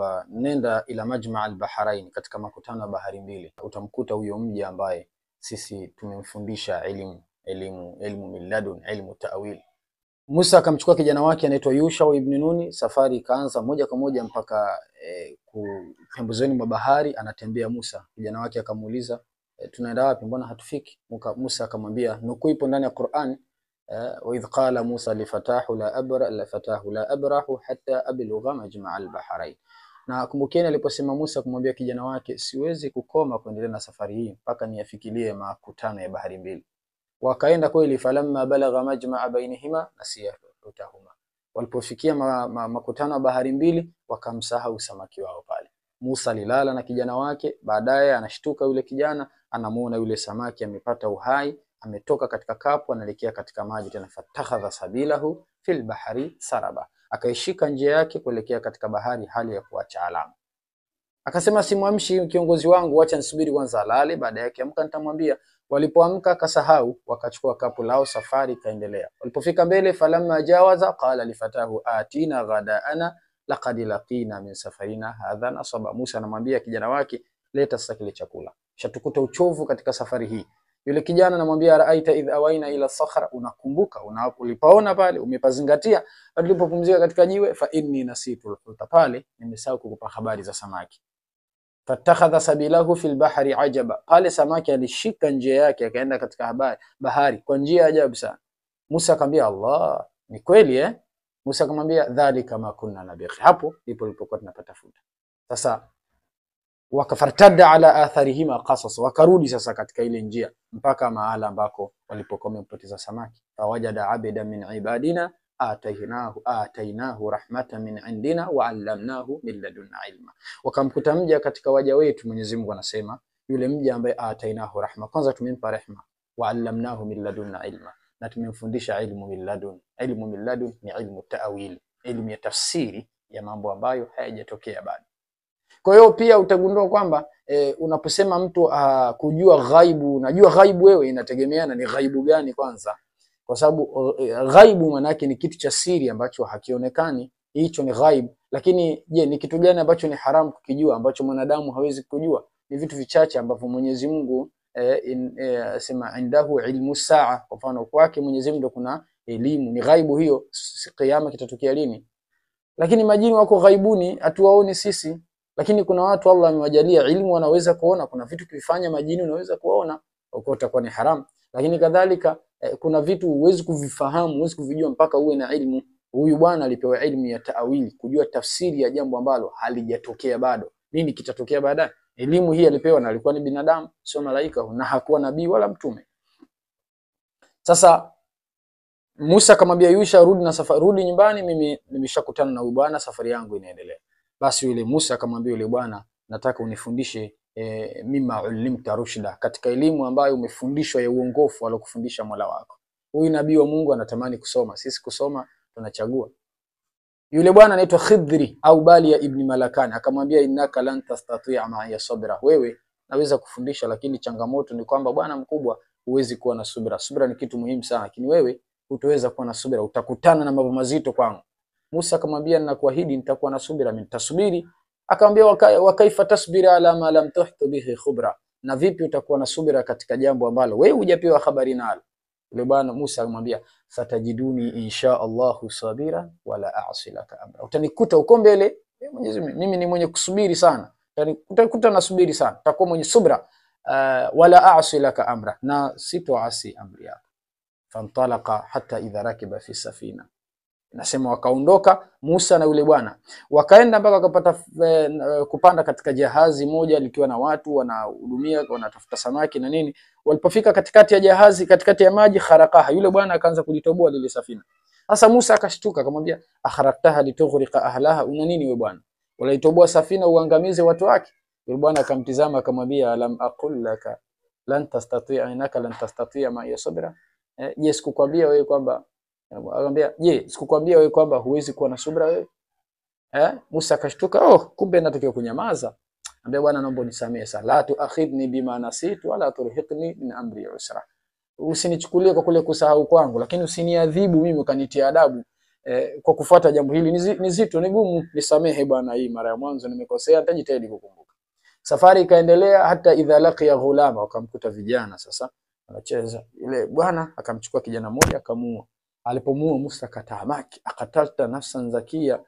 kwamba nenda ila majma' al-baharain, katika makutano ya bahari mbili, utamkuta huyo mji ambaye sisi tumemfundisha elimu milladun, elimu ta'wil. Musa akamchukua kijana wake anaitwa Yusha ibn Nuni. Safari ikaanza moja kwa moja mpaka pembezoni mwa bahari. Anatembea Musa, kijana wake akamuuliza, tunaenda wapi, mbona hatufiki? Musa akamwambia, nukuu ipo ndani ya Qur'an, wa idh qala Musa li fatahu la abrahu hatta ablugha majma' al-bahrain. Na kumbukeni aliposema Musa kumwambia kijana wake, siwezi kukoma kuendelea na safari hii mpaka niyafikirie makutano ya bahari mbili. Wakaenda kweli, falamma balagha majma'a bainihima nasiya hutahuma, walipofikia makutano ya bahari mbili wakamsahau samaki wao pale. Musa alilala na kijana wake, baadaye anashtuka yule kijana, anamuona yule samaki amepata uhai, ametoka katika kapu anaelekea katika maji tena. Fatakhadha sabilahu fil bahri saraba, akaishika njia yake kuelekea katika bahari hali ya kuacha alama. Akasema, simwamshi kiongozi wangu, acha nisubiri kwanza alale, baada yake amka nitamwambia. Walipoamka akasahau, wakachukua kapu lao, safari kaendelea. Walipofika mbele, falamma jawaza qala lifatahu atina ghadaana laqad laqina min safarina hadha nasaba. Musa anamwambia kijana wake, leta sasa kile chakula, shatukuta uchovu katika safari hii. Yule kijana anamwambia, raaita idh awaina ila sakhra, unakumbuka ulipaona pale, umepazingatia ulipopumzika katika jiwe? Fa inni nasitu al-huta, pale nimesahau kukupa habari za samaki. Fatakhadha sabilahu fil bahri ajaba, pale samaki alishika njia yake akaenda katika bahari kwa njia ajabu sana. Musa akamwambia, Allah, ni kweli Musa akamwambia, dhalika ma kunna nabighi, hapo ndipo tulipokuwa tunatafuta. Sasa wakafartada ala atharihima qasas, wakarudi sasa katika ile njia mpaka mahala ambako walipokuwa wamepoteza samaki. Fawajada abida min ibadina atainahu rahmatan min indina wa 'allamnahu min ladunna ilma, wakamkuta mja katika waja wetu. Mwenyezi Mungu anasema yule mja ambaye atainahu rahma, kwanza tumempa rehma, wa 'allamnahu min ladunna ilma, na tumemfundisha ilmu min ladun. Ilmu min ladun ni ilmu ta'wil, ilmu ya tafsiri ya mambo ambayo hayajatokea bado. Kwa hiyo pia utagundua kwamba unaposema mtu kujua ghaibu, unajua ghaibu wewe, inategemeana ni ghaibu gani kwanza, kwa sababu ghaibu maana yake ni kitu cha siri ambacho hakionekani, hicho ni ghaibu. Lakini je, ni kitu gani ambacho ni haramu kukijua, ambacho mwanadamu hawezi kujua? Ni vitu vichache ambavyo Mwenyezi Mungu sema indahu ilmu saa, kwa mfano kwake Mwenyezi Mungu kuna elimu, ni ghaibu hiyo, kiyama kitatokea lini. Lakini majini wako ghaibuni, hatuwaoni sisi, lakini kuna watu Allah amewajalia ilmu, wanaweza kuona. Kuna vitu kivifanya majini unaweza kuona, uko utakuwa ni haram. Lakini kadhalika kuna vitu huwezi kuvifahamu, huwezi kuvijua mpaka uwe na ilmu. Huyu bwana alipewa ilmu ya ta'wili, kujua tafsiri ya jambo ambalo halijatokea bado, nini kitatokea baadaye. Elimu hii alipewa na alikuwa ni binadamu, sio malaika, na hakuwa nabii wala mtume. Sasa Musa akamwambia Yusha, rudi nyumbani, mimi nimeshakutana na huyu bwana, safari yangu inaendelea. Basi yule Musa akamwambia yule bwana, nataka unifundishe mimma ulimta rushda, katika elimu ambayo umefundishwa ya uongofu alokufundisha Mola wako. Huyu nabii wa Mungu anatamani kusoma, sisi kusoma tunachagua. Yule bwana anaitwa Khidri au Bali ya Ibn Malakani, akamwambia, innaka lan tastati'a ma'a sabra, wewe naweza kufundisha, lakini changamoto ni kwamba bwana mkubwa, huwezi kuwa na subira. Subira ni kitu muhimu sana, lakini wewe hutaweza kuwa na subira, utakutana na mambo mazito kwangu. Musa akamwambia, ninakuahidi nitakuwa na subira, mimi nitasubiri. Akamwambia, wakaifa tasbira ala ma lam tuhtu bihi khubra, na vipi utakuwa na subira katika jambo ambalo wewe hujapewa habari nalo? Yule bwana Musa akamwambia, satajiduni insha Allahu sabira wala a'si laka amra, utanikuta uko mbele Mwenyezi Mungu, mimi ni mwenye kusubiri sana, utakuta nasubiri sana, utakuwa mwenye subra, wala a'si laka amra, na sitoasi amri yako. Fantalaqa hatta idha rakiba fi safina, nasema wakaondoka Musa na yule bwana, wakaenda mpaka wakapata kupanda katika jahazi moja likiwa na watu wanahudumia, wanatafuta samaki na nini. Walipofika katikati ya jahazi, katikati ya maji, kharaqaha, yule bwana akaanza kulitoboa lile safina. Sasa Musa akashtuka, akamwambia, akharaktaha litughriqa ahlaha, una nini wewe bwana, unaitoboa safina uangamize watu wake? Yule bwana akamtizama akamwambia, alam aqul laka lan tastati'a, innaka lan tastati'a ma yasbira, je, sikukwambia wewe kwamba, akamwambia, je, sikukwambia wewe kwamba huwezi kuwa na subra wewe? Musa akashtuka, kumbe natakiwa kunyamaza. Ambia, bwana naomba unisamehe sana, la tuakhidni bima nasitu wala turhiqni min amri usra, usinichukulie kwa kule kusahau kwangu, lakini usiniadhibu mimi ukanitia adabu kwa kufuata jambo hili ni zito, ni gumu, nisamehe bwana, hii mara ya mwanzo nimekosea, nitajitahidi kukumbuka. Safari ikaendelea, hata idha laqiya ghulama, wakamkuta vijana sasa wanacheza. Yule bwana akamchukua kijana mmoja akamuua. Alipomuua Musa akatamaki, akatalta nafsan zakia,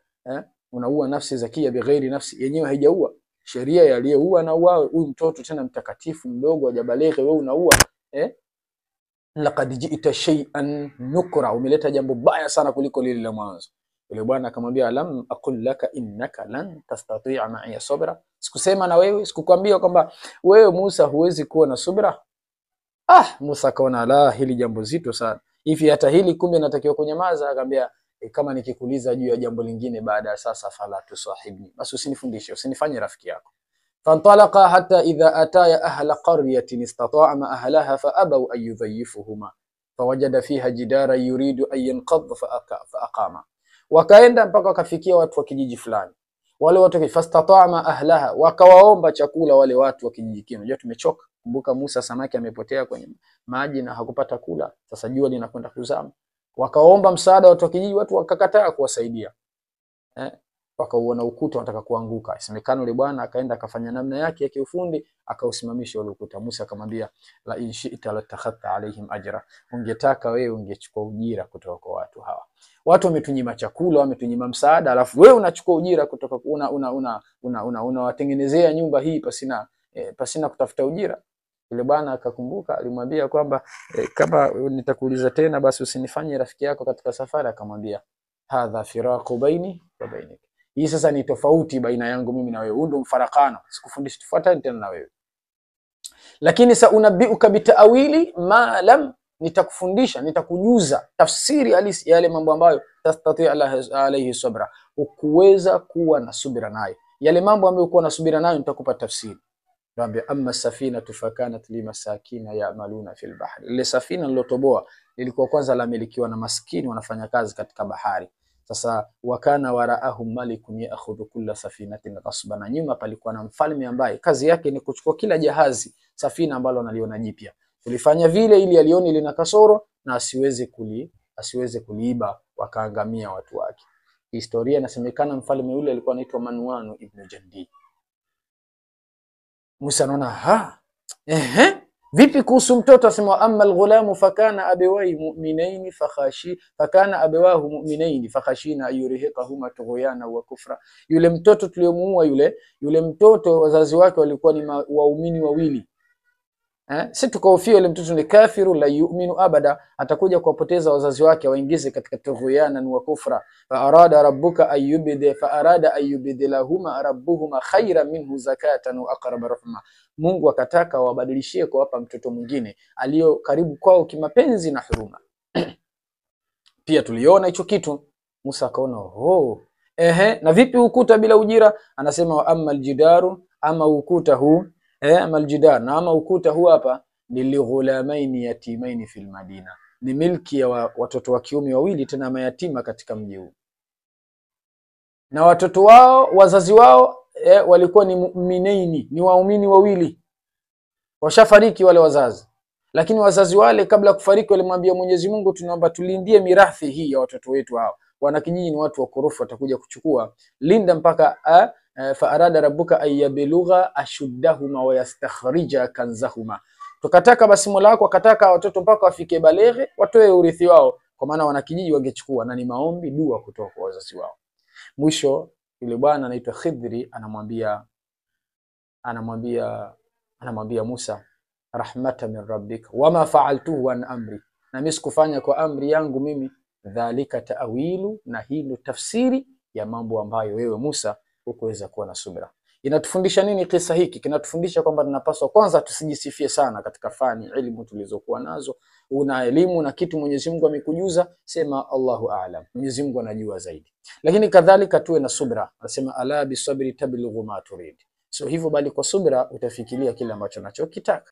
unaua nafsi zakia bighairi nafsi, yenyewe haijaua. Sheria ya aliyeua na uawe, huyu mtoto tena mtakatifu mdogo hajabalighi, wewe unaua. Laqad ji'ta shay'an nukra, umeleta jambo baya sana kuliko lile la mwanzo. Yule bwana akamwambia, alam aqul laka innaka lan tastati'a ma'iya sabra, sikusema na wewe, sikukwambia kwamba wewe Musa huwezi kuwa na subra? Musa akaona la, hili jambo zito sana hivi, hata hili kumbe natakiwa kunyamaza. Akamwambia, kama nikikuuliza juu ya jambo lingine baada ya sasa, fala tusahibni, basi usinifundishe, usinifanye rafiki yako. Fantalaqa hatta idha ataya ahla qaryatin istata'a ma ahlaha fa abaw an yudhayifuhuma fawajada fiha jidara yuridu an yanqadha fa aqama. Wakaenda mpaka wakafikia watu wa kijiji fulani. Wale watu fastata'a ma ahlaha, wakawaomba chakula wale watu wa kijiji kile. Unajua tumechoka, kumbuka Musa samaki amepotea kwenye maji na hakupata kula, sasa jua linakwenda kuzama. Wakaomba msaada watu wa kijiji, watu wakakataa kuwasaidia. Wakauona ukuta wanataka kuanguka. Isemekana yule bwana akaenda akafanya namna yake ya kiufundi, akausimamisha ule ukuta. Musa akamwambia, la in shi'ta latakhadha alaihim ajra, ungetaka wewe ungechukua ujira kutoka kwa watu hawa. Watu wametunyima chakula, wametunyima msaada, alafu wewe unachukua ujira kutoka unawatengenezea nyumba hii pasina kutafuta ujira. Yule bwana akakumbuka, alimwambia kwamba kama nitakuuliza tena basi usinifanye rafiki yako katika safari. Akamwambia, hadha firaqu baini wa bainik, hii sasa ni tofauti baina yangu mimi na wewe, huu ndo mfarakano, sikufundishi tufuatane tena na wewe. Lakini sa unabiuka bitawili ma lam, nitakufundisha, nitakujuza tafsiri halisi yale mambo ambayo tastati alayhi sabra, ukuweza kuwa na subira nayo. Yale mambo ambayo uko na subira nayo nitakupa tafsiri. Naambia, amma safinatu fakanat limasakina ya'maluna fil bahri, ile safina lilotoboa lilikuwa kwanza lamilikiwa na maskini wanafanya kazi katika bahari. Sasa wakana waraahum malikun ya'khudhu kulla safinatin ghasban, na nyuma palikuwa na mfalme ambaye kazi yake ni kuchukua kila jahazi safina ambalo analiona jipya. Tulifanya vile ili alione lina kasoro na asiweze kuliiba, wakaangamia watu wake. Historia inasemekana mfalme yule alikuwa anaitwa Manwanu ibn Jandi. Musa anaona vipi kuhusu mtoto? Asema, amma alghulamu fakana abawahu mu'minaini fakhashina ayurhiqahuma tughyana wa kufra. Yule mtoto tuliomuua yule mtoto wazazi wake walikuwa ni waumini wawili. Si tukahofia yule mtoto ni kafiru la yu'minu abada, atakuja kuwapoteza wazazi wake waingize katika tughyana wa kufra. Fa arada ayyubdilahuma rabbuhuma khayran minhu zakatan wa aqrab rahma, Mungu akataka wabadilishie kwa hapa mtoto mwingine alio karibu kwao kimapenzi na huruma. Pia tuliona hicho kitu. Musa akaona na vipi ukuta bila ujira? Anasema, wa amma aljidaru, ama ukuta huu ama aljidar, na ama ukuta huu hapa lilighulamaini yatimaini fil madina, ni milki ya watoto wa kiume wawili tena mayatima katika mji huu, na watoto wao wazazi wao walikuwa ni mu'minaini, ni waumini wawili, washafariki wale wazazi. Lakini wazazi wale kabla kufariki walimwambia Mwenyezi Mungu, tunaomba tulindie mirathi hii ya watoto wetu hao, wanakijiji ni watu wakorofu, watakuja kuchukua, linda mpaka fa arada rabbuka ayabilugha ashuddahuma wa yastakhrija kanzahuma, tukataka basi Mola wako akataka watoto mpaka wafike baleghe watoe urithi wao, kwa maana wanakijiji wangechukua, na ni maombi dua kutoka kwa wazazi wao. Mwisho yule bwana anaitwa Khidri anamwambia Musa, rahmatan min rabbika wama fa'altuhu an amri, na mimi sikufanya kwa amri yangu mimi, dhalika ta'wilu, na hilo tafsiri ya mambo ambayo wewe Musa hukuweza kuwa na subira. Inatufundisha nini kisa hiki? Kinatufundisha kwamba tunapaswa kwanza tusijisifie sana katika fani elimu tulizokuwa nazo. Una elimu na kitu Mwenyezi Mungu amekujuza, sema Allahu a'lam, Mwenyezi Mungu anajua zaidi. Lakini kadhalika tuwe na subira. Anasema, ala bisabri tablughu ma turid, so hivyo bali kwa subira utafikiria kile ambacho unachokitaka.